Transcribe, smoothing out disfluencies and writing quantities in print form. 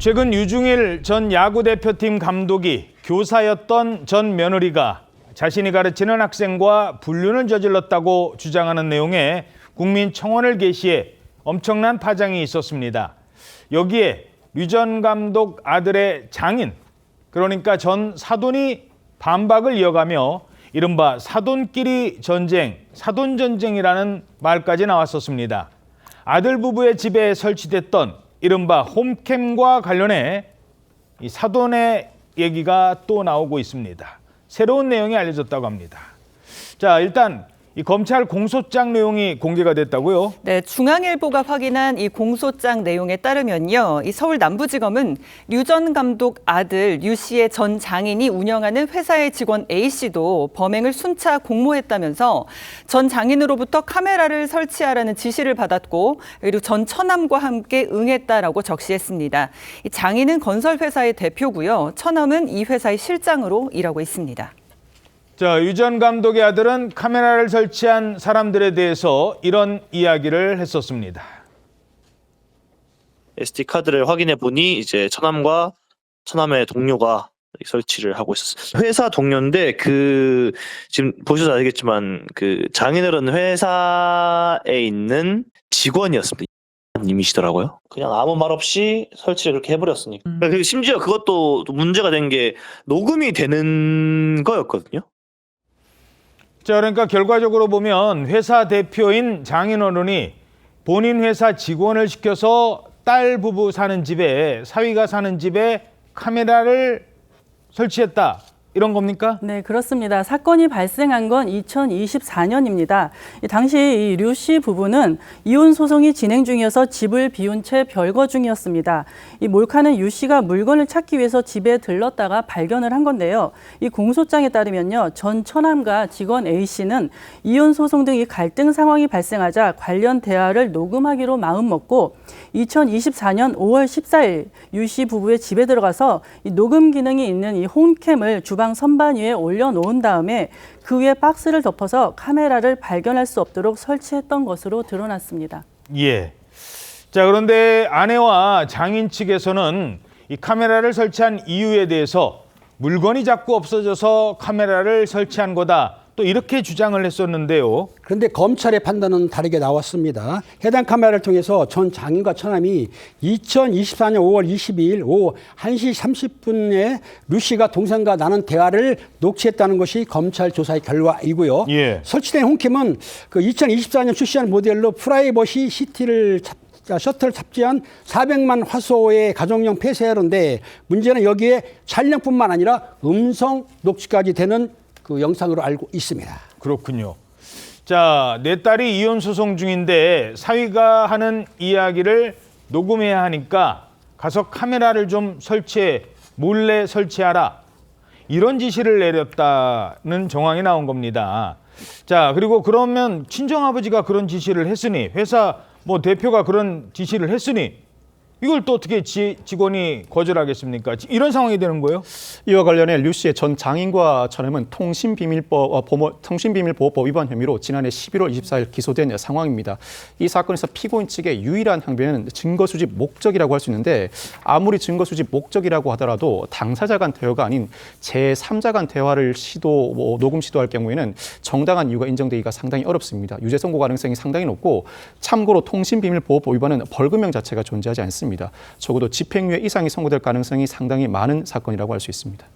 최근 유중일 전 야구대표팀 감독이 교사였던 전 며느리가 자신이 가르치는 학생과 불륜을 저질렀다고 주장하는 내용의 국민청원을 게시해 엄청난 파장이 있었습니다. 여기에 류 전 감독 아들의 장인, 그러니까 전 사돈이 반박을 이어가며 이른바 사돈끼리 전쟁, 사돈전쟁이라는 말까지 나왔었습니다. 아들 부부의 집에 설치됐던 이른바 홈캠과 관련해 이 사돈의 얘기가 또 나오고 있습니다. 새로운 내용이 알려졌다고 합니다. 자, 일단 이 검찰 공소장 내용이 공개가 됐다고요? 네, 중앙일보가 확인한 이 공소장 내용에 따르면요, 이 서울 남부지검은 류 전 감독 아들 류 씨의 전 장인이 운영하는 회사의 직원 A 씨도 범행을 순차 공모했다면서 전 장인으로부터 카메라를 설치하라는 지시를 받았고, 그리고 전 처남과 함께 응했다라고 적시했습니다. 이 장인은 건설회사의 대표고요, 처남은 이 회사의 실장으로 일하고 있습니다. 자, 류 전 감독의 아들은 카메라를 설치한 사람들에 대해서 이런 이야기를 했었습니다. SD카드를 확인해 보니 이제 처남과 처남의 동료가 설치를 하고 있었어요. 회사 동료인데 지금 보셔서 알겠지만 장인어른 회사에 있는 직원이었습니다. 님이시더라고요. 그냥 아무 말 없이 설치를 그렇게 해버렸으니까. 그리고 심지어 그것도 문제가 된 게 녹음이 되는 거였거든요. 자, 그러니까 결과적으로 보면 회사 대표인 장인어른이 본인 회사 직원을 시켜서 딸 부부 사는 집에, 사위가 사는 집에 카메라를 설치했다, 이런 겁니까? 네, 그렇습니다. 사건이 발생한 건 2024년입니다. 당시 이 류 씨 부부는 이혼 소송이 진행 중이어서 집을 비운 채 별거 중이었습니다. 이 몰카는 유 씨가 물건을 찾기 위해서 집에 들렀다가 발견을 한 건데요. 이 공소장에 따르면요, 전 처남과 직원 A 씨는 이혼 소송 등 이 갈등 상황이 발생하자 관련 대화를 녹음하기로 마음먹고 2024년 5월 14일 유 씨 부부의 집에 들어가서 이 녹음 기능이 있는 이 홈캠을 주방 선반 위에 올려놓은 다음에 그 위에 박스를 덮어서 카메라를 발견할 수 없도록 설치했던 것으로 드러났습니다. 예. 자, 그런데 아내와 장인 측에서는 이 카메라를 설치한 이유에 대해서 물건이 자꾸 없어져서 카메라를 설치한 거다, 또 이렇게 주장을 했었는데요. 그런데 검찰의 판단은 다르게 나왔습니다. 해당 카메라를 통해서 전 장인과 처남이 2024년 5월 22일 오후 1시 30분에 류 씨가 동생과 나눈 대화를 녹취했다는 것이 검찰 조사의 결과이고요. 예. 설치된 홈캠은 2024년 출시한 모델로 프라이버시 셔틀 탑재한 400만 화소의 가정용 폐쇄회로인데, 문제는 여기에 촬영뿐만 아니라 음성 녹취까지 되는 영상으로 알고 있습니다. 그렇군요. 자, 내 딸이 이혼 소송 중인데 사위가 하는 이야기를 녹음해야 하니까 가서 카메라를 좀 몰래 설치하라, 이런 지시를 내렸다는 정황이 나온 겁니다. 자, 그리고 그러면 친정아버지가 그런 지시를 했으니, 회사 대표가 그런 지시를 했으니 이걸 또 어떻게 직원이 거절하겠습니까? 이런 상황이 되는 거예요? 이와 관련해 류 씨의 전 장인과 처남은 통신비밀보호법 위반 혐의로 지난해 11월 24일 기소된 상황입니다. 이 사건에서 피고인 측의 유일한 항변은 증거 수집 목적이라고 할 수 있는데, 아무리 증거 수집 목적이라고 하더라도 당사자 간 대화가 아닌 제3자 간 대화를 녹음 시도할 경우에는 정당한 이유가 인정되기가 상당히 어렵습니다. 유죄 선고 가능성이 상당히 높고, 참고로 통신비밀보호법 위반은 벌금형 자체가 존재하지 않습니다. 적어도 집행유예 이상이 선고될 가능성이 상당히 많은 사건이라고 할 수 있습니다.